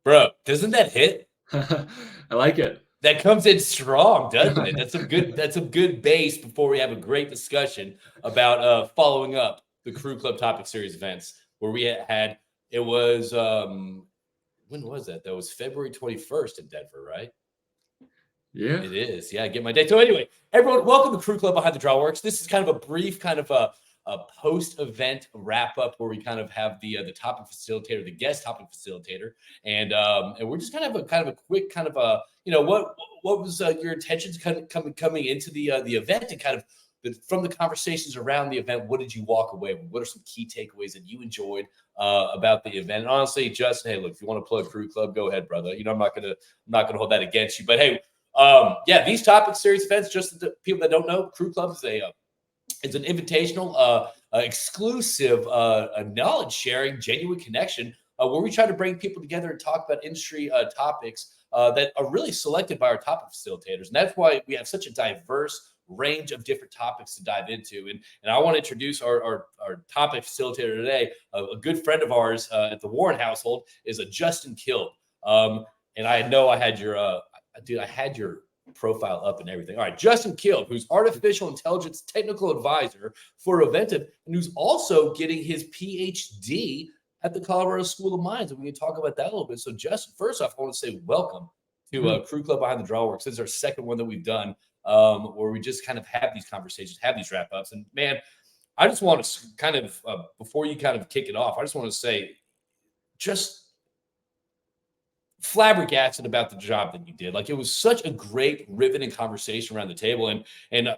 Bro, doesn't that hit? I like it. That comes in strong, doesn't it? That's some good base before we have a great discussion about following up the Crew Club Topic Series events where we had it was when was that? That was February 21st in Denver, right? Yeah. It is. Yeah, I get my date. So anyway, everyone, welcome to Crew Club Behind the Drawworks. This is kind of a brief kind of a post-event wrap-up where we kind of have the topic facilitator, the guest topic facilitator, and we're just kind of a quick kind of a what was your intentions coming into the event, and kind of from the conversations around the event, what did you walk away with? What are some key takeaways that you enjoyed about the event? And honestly, Justin, hey, look, if you want to plug Crew Club, go ahead, brother. I'm not gonna hold that against you, but hey. These topic series events, just the people that don't know, Crew Club is it's an invitational, exclusive, knowledge sharing, genuine connection, where we try to bring people together and talk about industry topics that are really selected by our topic facilitators, and that's why we have such a diverse range of different topics to dive into. And I want to introduce our topic facilitator today. A good friend of ours at the Warren household is a Justin Kilb. And I know I had your I had your profile up and everything. All right, Justin Kilb, who's artificial intelligence technical advisor for Oventive, and who's also getting his PhD at the Colorado School of Mines. And we can talk about that a little bit. So, Justin, first off, I want to say welcome to Crew Club Behind the Drawworks. This is our second one that we've done where we just kind of have these conversations, have these wrap-ups. And, man, I just want to kind of, before you kind of kick it off, I just want to say just flabbergasted about the job that you did. Like, it was such a great riveting conversation around the table. And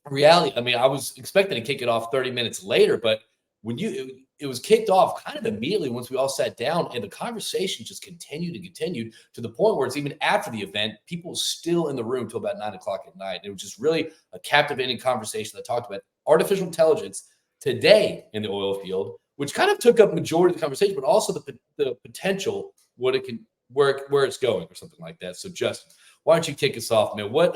reality, I mean, I was expecting to kick it off 30 minutes later, but when it was kicked off kind of immediately once we all sat down, and the conversation just continued and continued to the point where it's even after the event, people were still in the room till about 9:00 at night. It was just really a captivating conversation that talked about artificial intelligence today in the oil field, which kind of took up majority of the conversation, but also the potential, what it can, where it's going, or something like that. So, Justin, why don't you kick us off, man? What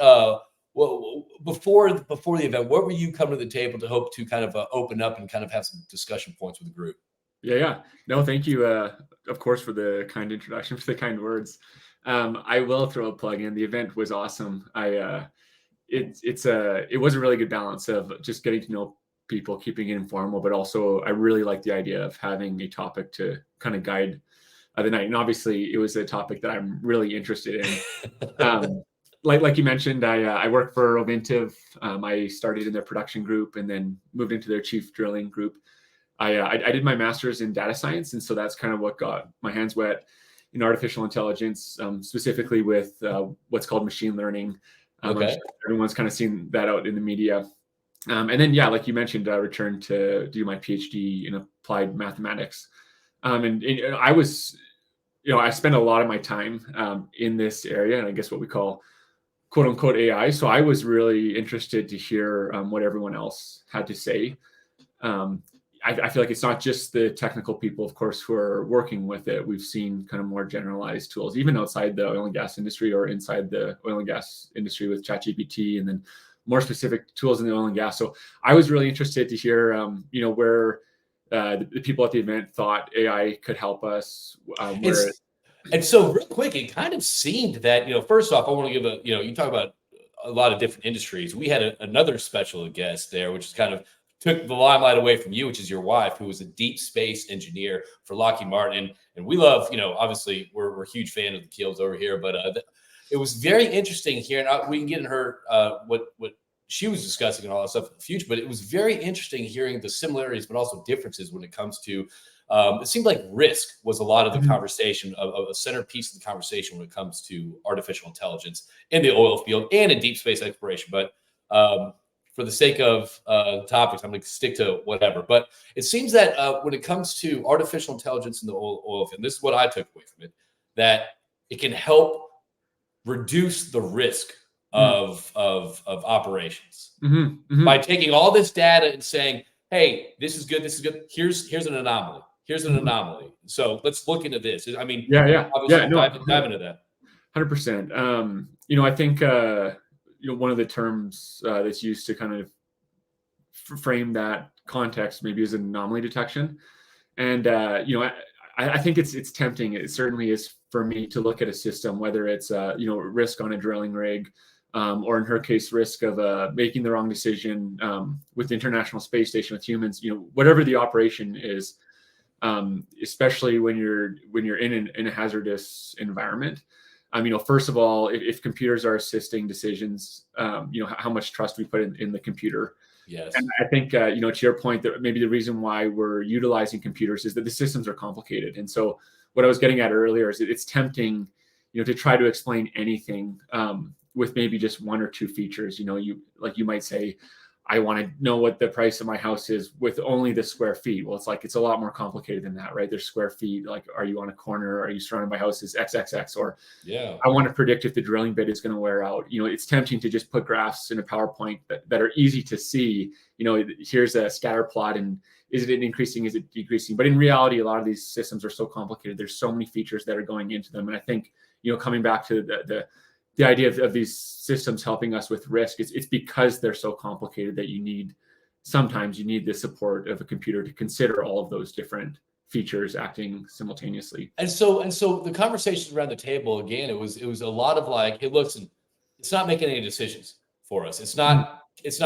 before the event, what were you coming to the table to hope to kind of open up and kind of have some discussion points with the group? Yeah. No, thank you, of course, for the kind introduction, for the kind words. I will throw a plug in. The event was awesome. It was a really good balance of just getting to know people, keeping it informal, but also I really like the idea of having a topic to kind of guide the night. And obviously it was a topic that I'm really interested in. Like you mentioned, I work for Oventive. I started in their production group and then moved into their chief drilling group. I did my master's in data science, and so that's kind of what got my hands wet in artificial intelligence, specifically with what's called machine learning. Okay. Everyone's kind of seen that out in the media. And then, like you mentioned, I returned to do my PhD in applied mathematics. And I was, I spent a lot of my time in this area, and I guess what we call quote unquote AI. So I was really interested to hear what everyone else had to say. I feel like it's not just the technical people, of course, who are working with it. We've seen kind of more generalized tools, even outside the oil and gas industry or inside the oil and gas industry with ChatGPT, and then more specific tools in the oil and gas. So I was really interested to hear, where the people at the event thought AI could help us. And so real quick, it kind of seemed that, first off, I want to give you talk about a lot of different industries. We had another special guest there, which is kind of took the limelight away from you, which is your wife, who was a deep space engineer for Lockheed Martin. And we love, obviously we're a huge fan of the Kilbs over here, but it was very interesting hearing, we can get in her, what she was discussing and all that stuff in the future, but it was very interesting hearing the similarities, but also differences when it comes to it seemed like risk was a lot of the Mhm. conversation, a centerpiece of the conversation when it comes to artificial intelligence in the oil field and in deep space exploration. But for the sake of topics, I'm going to stick to whatever. But it seems that when it comes to artificial intelligence in the oil field, this is what I took away from it, that it can help reduce the risk Mm. of operations Mhm. by Mhm. taking all this data and saying, hey, this is good, this is good. Here's an anomaly. Here's an Mhm. anomaly. So let's look into this. I mean, Yeah, yeah. Yeah, obviously no, dive into that. 100%. I think one of the terms that's used to kind of frame that context maybe is anomaly detection. And I think it's tempting. It certainly is for me to look at a system, whether it's risk on a drilling rig, or in her case, risk of making the wrong decision with the International Space Station with humans. Whatever the operation is, especially when you're in a hazardous environment. First of all, if computers are assisting decisions, how much trust we put in the computer. And Yes. I think, to your point, that maybe the reason why we're utilizing computers is that the systems are complicated. And so, what I was getting at earlier is that it's tempting, to try to explain anything with maybe just one or two features. You might say, I want to know what the price of my house is with only the square feet. Well, it's a lot more complicated than that, right? There's square feet. Like, are you on a corner? Are you surrounded by houses? XXX, or Yeah. I want to predict if the drilling bit is going to wear out. It's tempting to just put graphs in a PowerPoint that are easy to see. Here's a scatter plot, and is it increasing? Is it decreasing? But in reality, a lot of these systems are so complicated. There's so many features that are going into them. And I think, coming back to the idea of these systems helping us with risk, it's because they're so complicated that sometimes you need the support of a computer to consider all of those different features acting simultaneously. And so the conversations around the table again, it was a lot of like, hey, listen, it's not making any decisions for us. Mhm. It's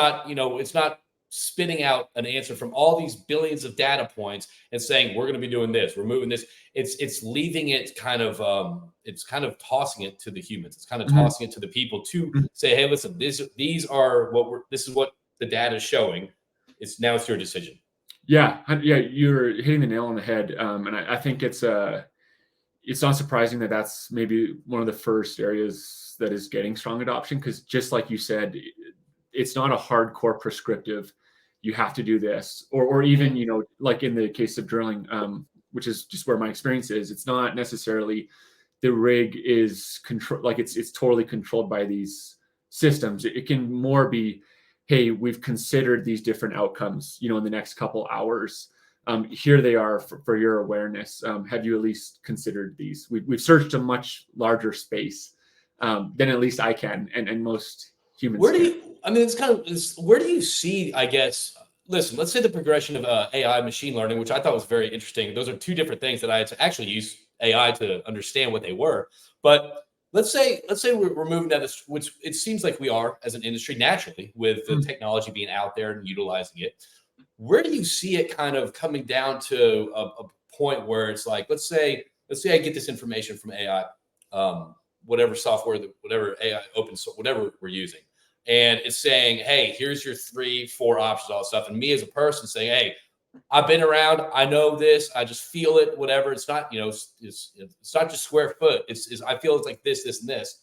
not spitting out an answer from all these billions of data points and saying we're going to be doing this, we're moving this. It's leaving it kind of it's kind of tossing it to the humans. It's kind of Mhm. tossing it to the people to Mhm. say, hey, listen, these are this is what the data is showing. It's your decision. Yeah, yeah, you're hitting the nail on the head, and I think it's not surprising that that's maybe one of the first areas that is getting strong adoption, because just like you said, it's not a hardcore prescriptive. You have to do this, or even Mhm. like in the case of drilling, which is just where my experience is. It's not necessarily the rig is control, like it's totally controlled by these systems. It can more be, hey, we've considered these different outcomes, in the next couple hours. Here they are for your awareness. Have you at least considered these? We've searched a much larger space than at least I can, and most humans Where do can. you? I mean, where do you see? I guess. Listen, let's say the progression of AI, machine learning, which I thought was very interesting. Those are two different things that I had to actually use AI to understand what they were. But let's say we're moving down this, which it seems like we are as an industry naturally with the Mm. technology being out there and utilizing it. Where do you see it kind of coming down to a point where it's like, let's say I get this information from AI, whatever software, whatever AI open source, whatever we're using, and it's saying, hey, here's your 3, 4 options, all that stuff. And me as a person saying, hey, I've been around, I know this, I just feel it, whatever. It's not, it's not just square foot. It's I feel it's like this, and this.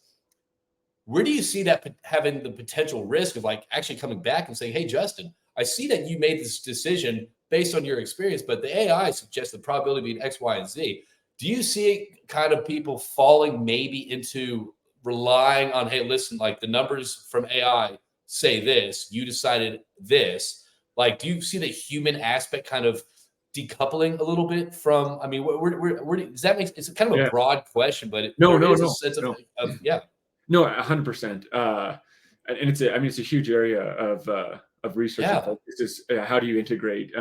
Where do you see that having the potential risk of like actually coming back and saying, hey, Justin, I see that you made this decision based on your experience, but the AI suggests the probability being X, Y, and Z. Do you see kind of people falling maybe into relying on, hey, listen, like the numbers from AI say this, you decided this. Like, do you see the human aspect kind of decoupling a little bit from? I mean, does that make? It's kind of a Yeah. broad question, but No, there no, is a no, sense no. of yeah. No, 100%. And it's a huge area of research and Yeah. focus. Is how do you integrate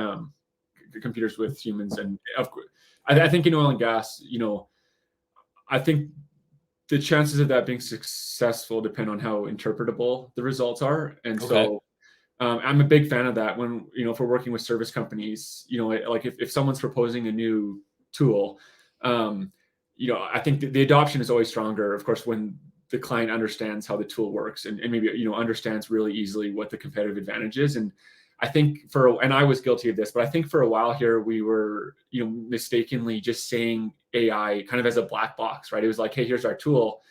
computers with humans? And of course, I think in oil and gas, I think the chances of that being successful depend on how interpretable the results are. And Okay. so I'm a big fan of that when, if we're working with service companies, like if someone's proposing a new tool, I think the adoption is always stronger, of course, when the client understands how the tool works and maybe, understands really easily what the competitive advantage is. And I think and I was guilty of this, but I think for a while here, we were, mistakenly just saying AI kind of as a black box, right? It was like, hey, here's our tool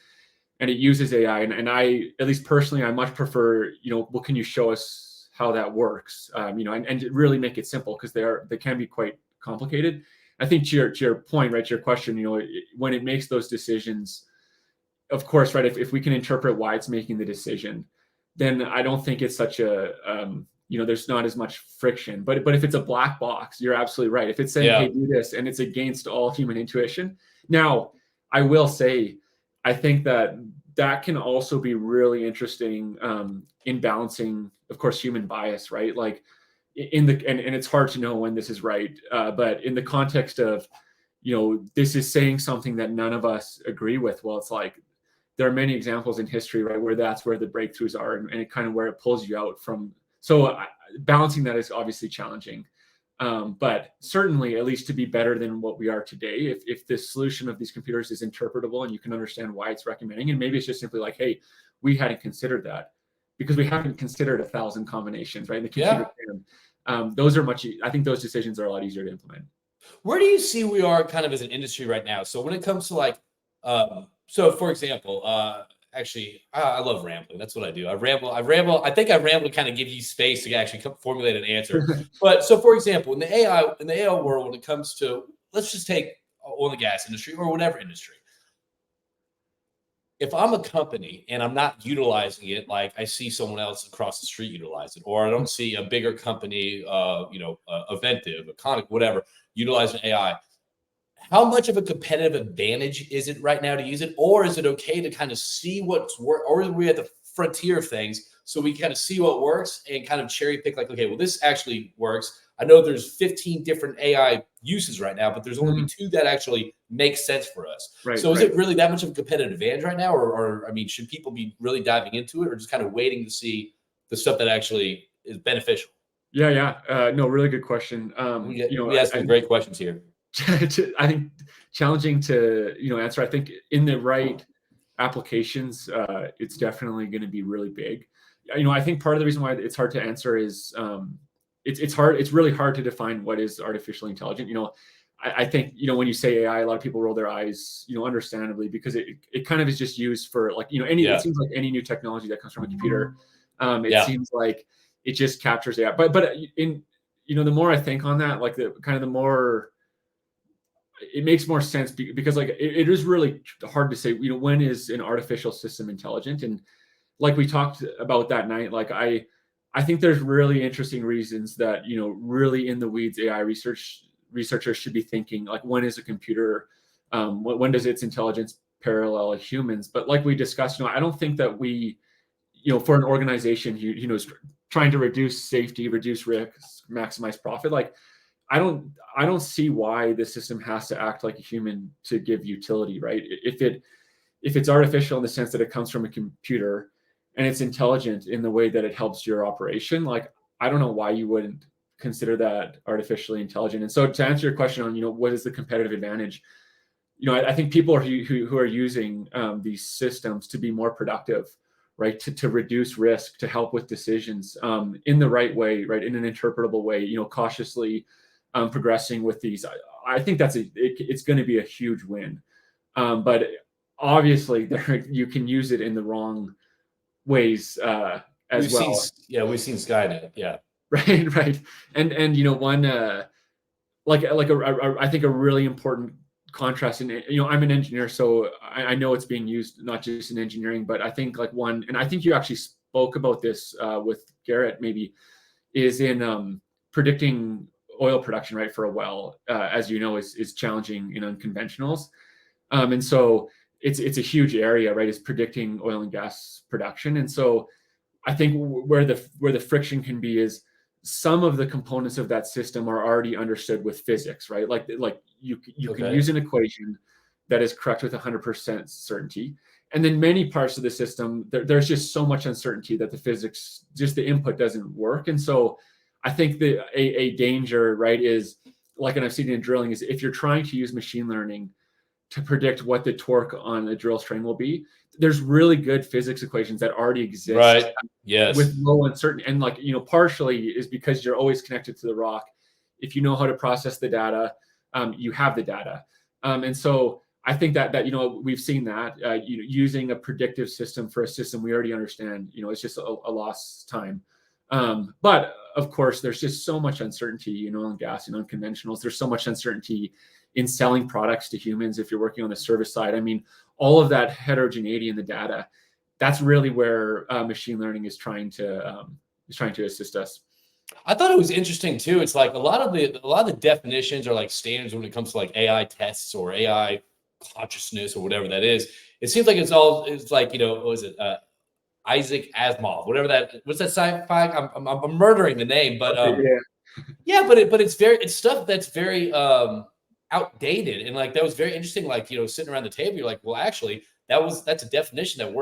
and it uses AI. And I, at least personally, I much prefer, what can you show us how that works? And really make it simple, because they can be quite complicated. I think to your point, right, to your question, when it makes those decisions, of course, right, if we can interpret why it's making the decision, then I don't think it's such a, there's not as much friction. But if it's a black box, you're absolutely right. If it's saying, hey, do this, and it's against all human intuition. Now, I will say, I think that can also be really interesting in balancing, of course, human bias, right? Like and it's hard to know when this is right, but in the context of, this is saying something that none of us agree with. Well, it's like, there are many examples in history, right, where that's where the breakthroughs are, and it kind of where it pulls you out from. So balancing that is obviously challenging, but certainly at least to be better than what we are today. If the solution of these computers is interpretable and you can understand why it's recommending, and maybe it's just simply like, hey, we hadn't considered that because we haven't considered 1,000 combinations, right? And the computer can. I think those decisions are a lot easier to implement. Where do you see we are kind of as an industry right now? So when it comes to like, so for example, actually, I love rambling. That's what I do. I ramble. I think I ramble to kind of give you space to actually formulate an answer. But so, for example, in the AI world, when it comes to, let's just take oil and gas industry or whatever industry. If I'm a company and I'm not utilizing it, like I see someone else across the street utilize it, or I don't see a bigger company, Aventive, Iconic, whatever, utilizing AI. How much of a competitive advantage is it right now to use it? Or is it okay to kind of see what's work, or are we at the frontier of things so we kind of see what works and kind of cherry pick, like, okay, well, this actually works. I know there's 15 different AI uses right now, but there's only 2 that actually make sense for us. Right, so is it really that much of a competitive advantage right now? Or I mean, should people be really diving into it, or just kind of waiting to see the stuff that actually is beneficial? Yeah. No, really good question. We ask some great questions here. I think challenging to answer. I think in the right applications, it's definitely going to be really big. I think part of the reason why it's hard to answer is it's hard. It's really hard to define what is artificially intelligent. I think when you say AI, a lot of people roll their eyes, understandably, because it kind of is just used for, like, it seems like any new technology that comes from a computer. It seems like it just captures AI. But in the more I think on that, like the more it makes more sense, because like it is really hard to say, when is an artificial system intelligent? And like we talked about that night, like I think there's really interesting reasons that, really in the weeds AI researchers should be thinking, like, when is a computer, when does its intelligence parallel humans? But like we discussed, I don't think that we, for an organization who is trying to reduce safety, reduce risk, maximize profit, like I don't see why the system has to act like a human to give utility, right? If it's artificial in the sense that it comes from a computer and it's intelligent in the way that it helps your operation, like, I don't know why you wouldn't consider that artificially intelligent. And so to answer your question on, what is the competitive advantage? I think people who are using these systems to be more productive, right, to reduce risk, to help with decisions in the right way, right, in an interpretable way, cautiously progressing with these. I think it's going to be a huge win. But obviously you can use it in the wrong ways as well. We've seen Skynet. Yeah. Right. And one I think a really important contrast, and I'm an engineer, so I know it's being used not just in engineering, but I think and I think you actually spoke about this with Garrett, maybe, is in predicting oil production, right, for a well, as is challenging in unconventionals. And so it's a huge area, right, is predicting oil and gas production. And so I think where the friction can be is some of the components of that system are already understood with physics, right? Like you can use an equation that is correct with 100% certainty. And then many parts of the system, there's just so much uncertainty that the physics, just the input, doesn't work. And so I think a danger, right, is, like, and I've seen it in drilling, is if you're trying to use machine learning to predict what the torque on the drill string will be. There's really good physics equations that already exist, right? Yes. with low uncertainty. And like, partially is because you're always connected to the rock. If you know how to process the data, you have the data. And so I think that we've seen that using a predictive system for a system we already understand, it's just a lost time. But of course, there's just so much uncertainty in oil and gas and unconventionals. There's so much uncertainty in selling products to humans if you're working on the service side. I mean, all of that heterogeneity in the data, that's really where machine learning is trying to assist us. I thought it was interesting too. It's like a lot of the definitions are like standards when it comes to like AI tests or AI consciousness or whatever that is. It seems like it's like, what was it? Isaac Asimov, whatever that. What's that sci-fi? I'm murdering the name, but yeah, but it's stuff that's very outdated, and like that was very interesting. Like, sitting around the table, you're like, well, actually, that's a definition that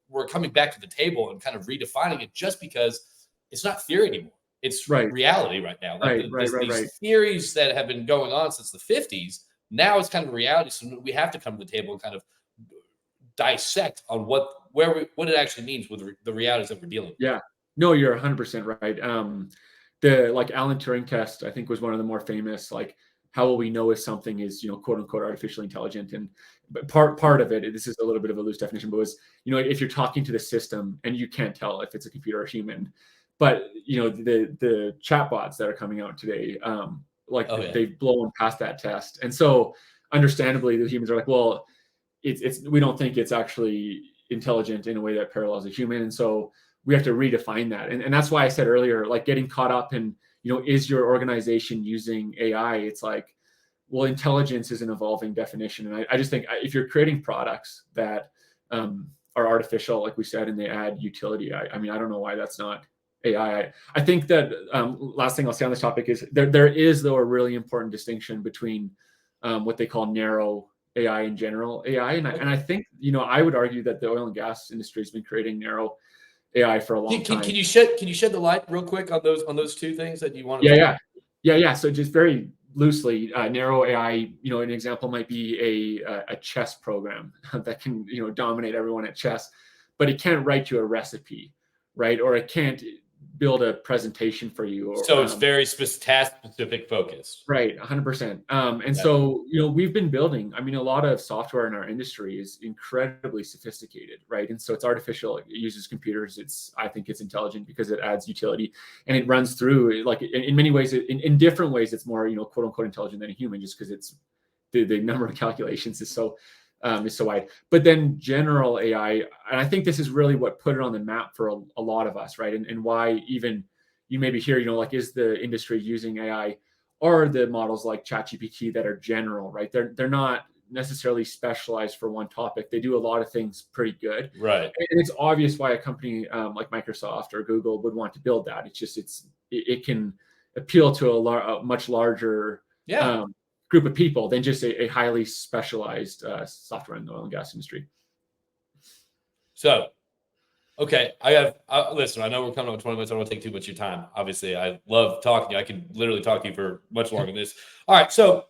we're coming back to the table and kind of redefining it, just because it's not theory anymore. It's reality right now. Like these theories that have been going on since the 50s, now it's kind of reality. So we have to come to the table and kind of dissect on what it actually means with the realities that we're dealing with. Yeah, no, you're 100% right. The like Alan Turing test, I think, was one of the more famous. Like, how will we know if something is, quote unquote, artificially intelligent? And but part of it, this is a little bit of a loose definition, but was, if you're talking to the system and you can't tell if it's a computer or human. But the chatbots that are coming out today, they've blown past that test, and so understandably, the humans are like, well, we don't think it's actually intelligent in a way that parallels a human, and so we have to redefine that. And that's why I said earlier, like, getting caught up in, is your organization using AI? It's like, well, intelligence is an evolving definition, and I just think if you're creating products that are artificial, like we said, and they add utility, I mean, I don't know why that's not AI. I think that last thing I'll say on this topic is there is, though, a really important distinction between what they call narrow AI and general AI, and I think I would argue that the oil and gas industry has been creating narrow AI for a long time. Can you shed the light real quick on those two things that you want to? Yeah. So just very loosely, narrow AI. An example might be a chess program that can dominate everyone at chess, but it can't write you a recipe, right? Or it can't build a presentation for you. So it's very task specific focused. Right, 100%. And so, we've been building, a lot of software in our industry is incredibly sophisticated, right? And so it's artificial, it uses computers. I think it's intelligent because it adds utility, and it runs through, like, in many ways, in different ways, it's more, quote unquote, intelligent than a human, just because it's the number of calculations is so wide. But then general AI, and I think this is really what put it on the map for a lot of us, right? And why even you maybe hear, like, is the industry using AI, or the models like ChatGPT that are general, right? They're not necessarily specialized for one topic. They do a lot of things pretty good, right? And it's obvious why a company like Microsoft or Google would want to build that. It's just it can appeal to a much larger group of people than just a highly specialized software in the oil and gas industry. So, okay, listen, I know we're coming up 20 minutes. I don't want to take too much of your time. Obviously, I love talking to you. I could literally talk to you for much longer than this. All right, so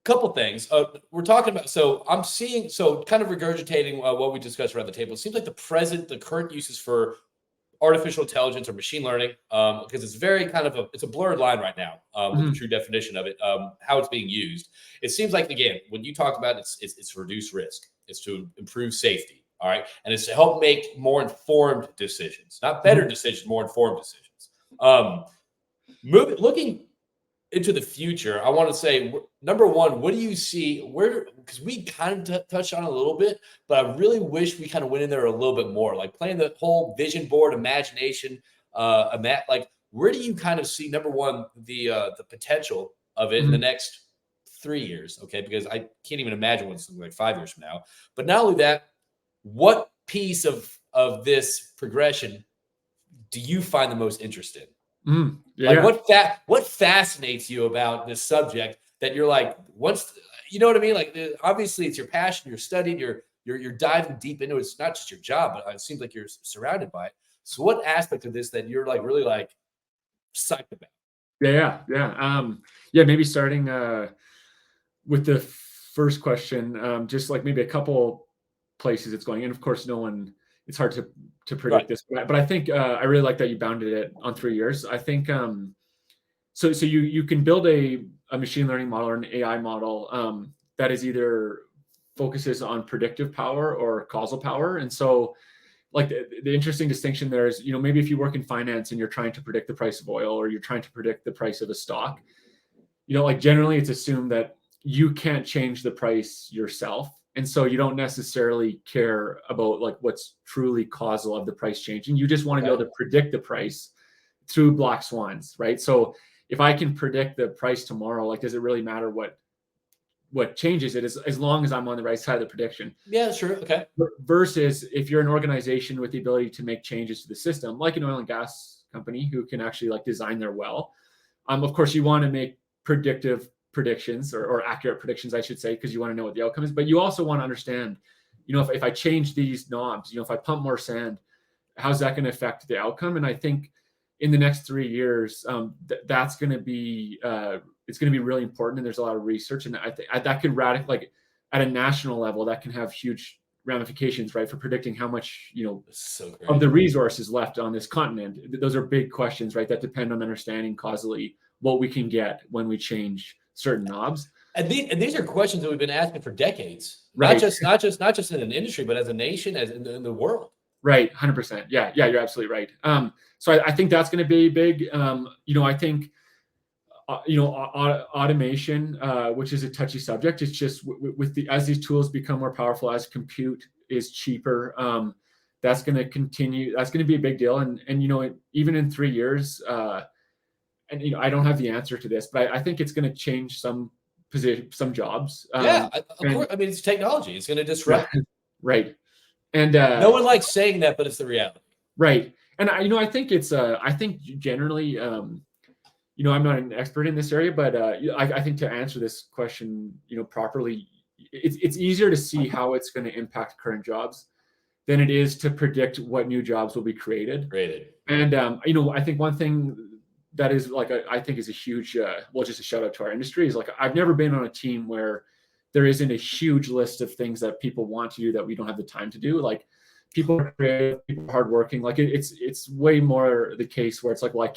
couple things we're talking about. So I'm seeing, kind of regurgitating what we discussed around the table. It seems like the current uses for artificial intelligence or machine learning, because it's very kind of it's a blurred line right now with the true definition of it, how it's being used. It seems like, again, when you talk about it, it's to reduce risk, it's to improve safety, all right, and it's to help make more informed decisions, not better decisions, more informed decisions. Looking into the future, I want to say, number one, what do you see because we kind of touched on it a little bit, but I really wish we kind of went in there a little bit more, like playing the whole vision board, imagination, like, where do you kind of see, number one, the potential of it in the next 3 years? Okay, because I can't even imagine what's like 5 years from now. But not only that, what piece of this progression do you find the most interesting? What fascinates you about this subject that you're like, you know what I mean? Like, obviously it's your passion, you're studying, you're diving deep into it. It's not just your job, but it seems like you're surrounded by it. So what aspect of this that you're like really like psyched about? Yeah. Maybe starting with the first question, just like maybe a couple places it's going, and of course, it's hard to predict this, but I think I really like that you bounded it on 3 years. I think so you can build a machine learning model or an AI model that is either focuses on predictive power or causal power. And so like the interesting distinction there is, maybe if you work in finance and you're trying to predict the price of oil or you're trying to predict the price of a stock, like generally it's assumed that you can't change the price yourself. And so you don't necessarily care about like what's truly causal of the price changing. You just want to be able to predict the price through black swans, right? So if I can predict the price tomorrow, like, does it really matter what changes it as long as I'm on the right side of the prediction? Yeah, sure. Okay. Versus if you're an organization with the ability to make changes to the system, like an oil and gas company who can actually like design their well. Of course, you want to make predictive predictions or accurate predictions, I should say, because you want to know what the outcome is. But you also want to understand, if I change these knobs, if I pump more sand, how's that going to affect the outcome? And I think in the next 3 years, that's going to be it's going to be really important. And there's a lot of research, and I think that could like at a national level, that can have huge ramifications, right, for predicting how much of the resources left on this continent. Those are big questions, right, that depend on understanding causally what we can get when we change certain knobs. And these are questions that we've been asking for decades, right? not just in an industry, but as a nation, as in the world. Right, 100%. Yeah, you're absolutely right. So I think that's going to be big. I think automation, which is a touchy subject. It's just as these tools become more powerful, as compute is cheaper, that's going to continue. That's going to be a big deal. And even in 3 years, and I don't have the answer to this, but I think it's going to change some jobs. Of course. I mean, it's technology. It's going to disrupt. Right. And no one likes saying that, but it's the reality. Right. And I think it's I think generally I'm not an expert in this area, but I think to answer this question properly, it's easier to see how it's going to impact current jobs than it is to predict what new jobs will be created. And I think one thing that is like I think is a huge just a shout out to our industry is like I've never been on a team where there isn't a huge list of things that people want to do that we don't have the time to do. Like people are creative, people are hardworking. Like it's way more the case where it's like, well, I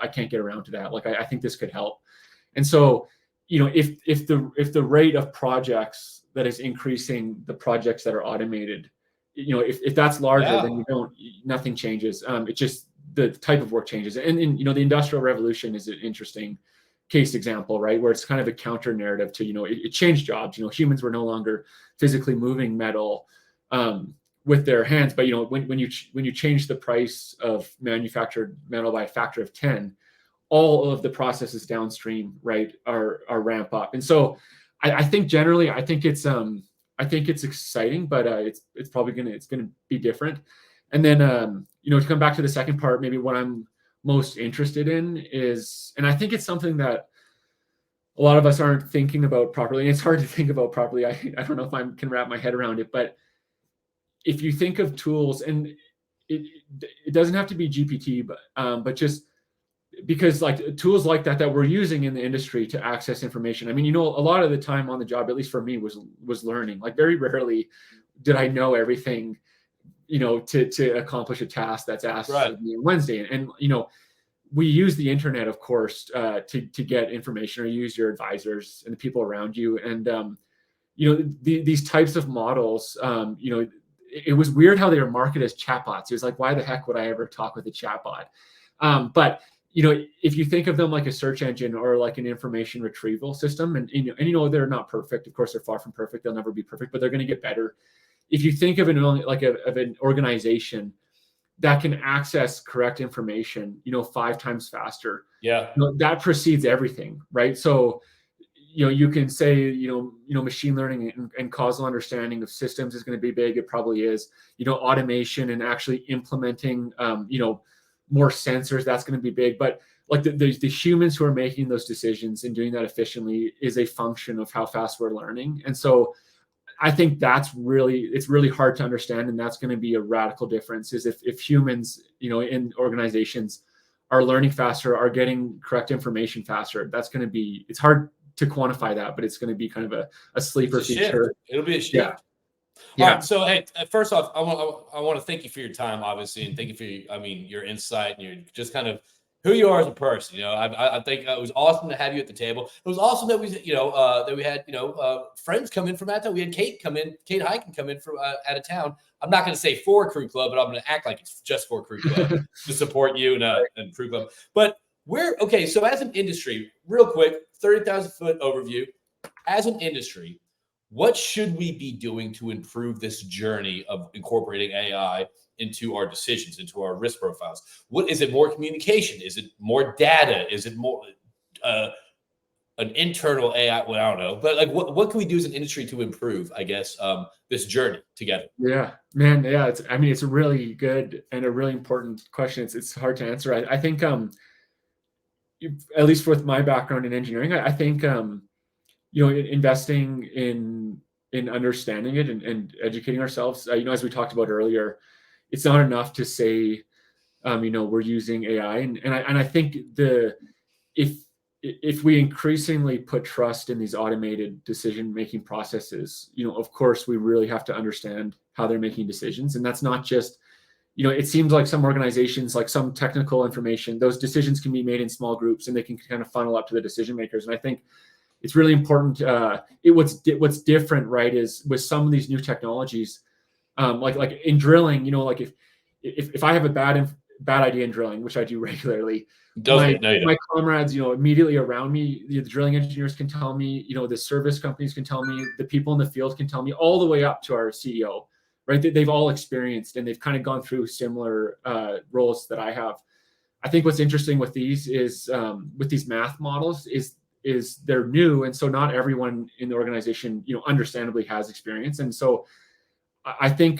can't get around to that. Like I think this could help. And so, if the rate of projects that is increasing the projects that are automated, if that's larger, then nothing changes. It just the type of work changes. And the Industrial Revolution is an interesting case example, right? Where it's kind of a counter narrative to, it changed jobs. Humans were no longer physically moving metal with their hands, but when you change the price of manufactured metal by a factor of 10, all of the processes downstream, right, are ramp up. And so I think generally, I think it's exciting, but it's probably gonna be different. And then to come back to the second part, maybe what I'm most interested in is, and I think it's something that a lot of us aren't thinking about properly, and it's hard to think about properly. I don't know if I can wrap my head around it, but if you think of tools, and it doesn't have to be GPT, but just because like tools like that we're using in the industry to access information. I mean, a lot of the time on the job, at least for me, was learning. Like very rarely did I know everything, to accomplish a task that's asked of me on Wednesday. And we use the internet, of course, to get information, or use your advisors and the people around you. And these types of models, it was weird how they were marketed as chatbots. It was like, why the heck would I ever talk with a chatbot? But if you think of them like a search engine or like an information retrieval system, and they're not perfect. Of course, they're far from perfect. They'll never be perfect, but they're going to get better. If you think of an organization that can access correct information, 5 times faster, that precedes everything, right? So you can say, machine learning and causal understanding of systems is going to be big. It probably is. Automation and actually implementing, more sensors, that's going to be big. But like the humans who are making those decisions and doing that efficiently is a function of how fast we're learning. And so I think it's really hard to understand. And that's going to be a radical difference, is if humans, in organizations are learning faster, are getting correct information faster, it's hard to quantify that, but it's going to be kind of a sleeper It's a feature. shift. It'll be a shift. Yeah. All right. So, hey, first off, I want to thank you for your time, obviously, and thank you for your insight and your just kind of who you are as a person. I think it was awesome to have you at the table. It was awesome that we had friends come in from out of town. We had Kate Hyken come in from out of town. I'm not going to say for Crew Club, but I'm going to act like it's just for Crew Club to support you and Crew Club. But okay. So, as an industry, real quick, 30,000-foot overview. As an industry, what should we be doing to improve this journey of incorporating AI into our decisions, into our risk profiles? What is it? More communication? Is it more data? Is it more an internal AI? Well, I don't know, but like, what can we do as an industry to improve, I guess, this journey together? Yeah, man. Yeah, it's a really good and a really important question. It's hard to answer. I think at least with my background in engineering, I think investing in understanding it and educating ourselves. As we talked about earlier, it's not enough to say, we're using AI, and I think if we increasingly put trust in these automated decision-making processes, of course, we really have to understand how they're making decisions. And that's not just, it seems like some organizations, like some technical information, those decisions can be made in small groups and they can kind of funnel up to the decision makers. And I think it's really important. What's different, right, is with some of these new technologies, like in drilling, like if I have a bad idea in drilling, which I do regularly, my comrades, immediately around me, the drilling engineers can tell me, the service companies can tell me, the people in the field can tell me, all the way up to our CEO, right? They've all experienced and they've kind of gone through similar roles that I have. I think what's interesting with these is with these math models is they're new, and so not everyone in the organization, understandably has experience, and so I think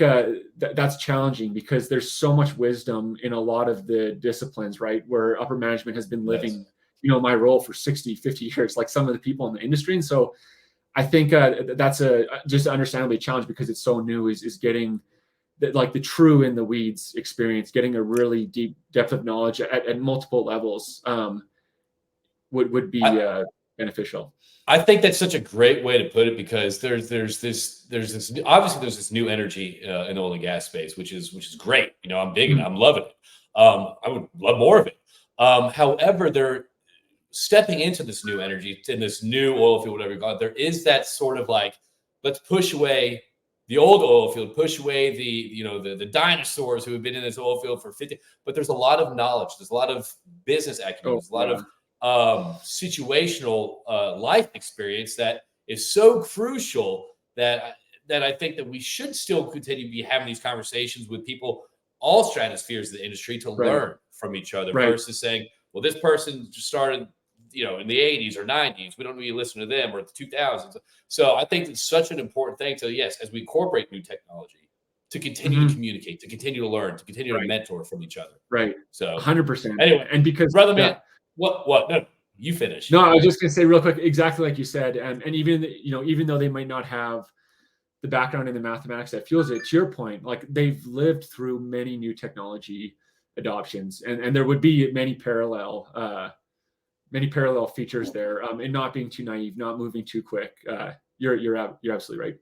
that's challenging because there's so much wisdom in a lot of the disciplines, right, where upper management has been living, my role for 60, 50 years, like some of the people in the industry. And so I think that's just understandably a challenge because it's so new, is getting the true in the weeds experience, getting a really deep depth of knowledge at multiple levels would be beneficial. I think that's such a great way to put it because there's this obviously there's this new energy in the oil and gas space, which is great. I'm digging it. I'm loving it. I would love more of it. However, they're stepping into this new energy, in this new oil field, whatever you call it. There is that sort of like, let's push away the old oil field, push away the dinosaurs who have been in this oil field for 50. But there's a lot of knowledge. There's a lot of business acumen. There's a lot of situational life experience that is so crucial that I think that we should still continue to be having these conversations with people, all stratospheres of the industry, to learn from each other versus saying, well, this person just started, in the 80s or 90s. We don't need to listen to them, or the 2000s. So I think it's such an important thing to, yes, as we incorporate new technology, to continue to communicate, to continue to learn, to continue to mentor from each other. Right. So 100%. Anyway, and because brother, man, what? No, you finish. No, I was just gonna say real quick, exactly like you said, and even though they might not have the background in the mathematics that fuels it, to your point, like they've lived through many new technology adoptions, and there would be many parallel features there, and not being too naive, not moving too quick. You're absolutely right.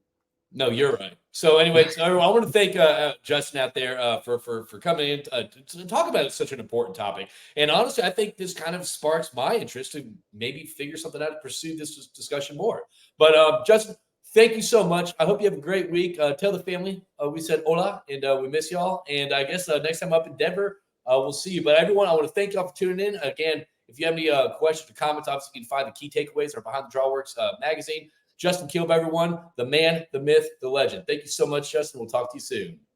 No, you're right. So anyway, I want to thank Justin out there for coming in to talk about such an important topic. And honestly, I think this kind of sparks my interest to maybe figure something out to pursue this discussion more. But Justin, thank you so much. I hope you have a great week. Tell the family we said hola, and we miss y'all. And I guess next time up in Denver, we'll see you. But everyone, I want to thank y'all for tuning in. Again, if you have any questions or comments, obviously you can find the key takeaways or Behind the Drawworks magazine. Justin Kilb, everyone, the man, the myth, the legend. Thank you so much, Justin. We'll talk to you soon.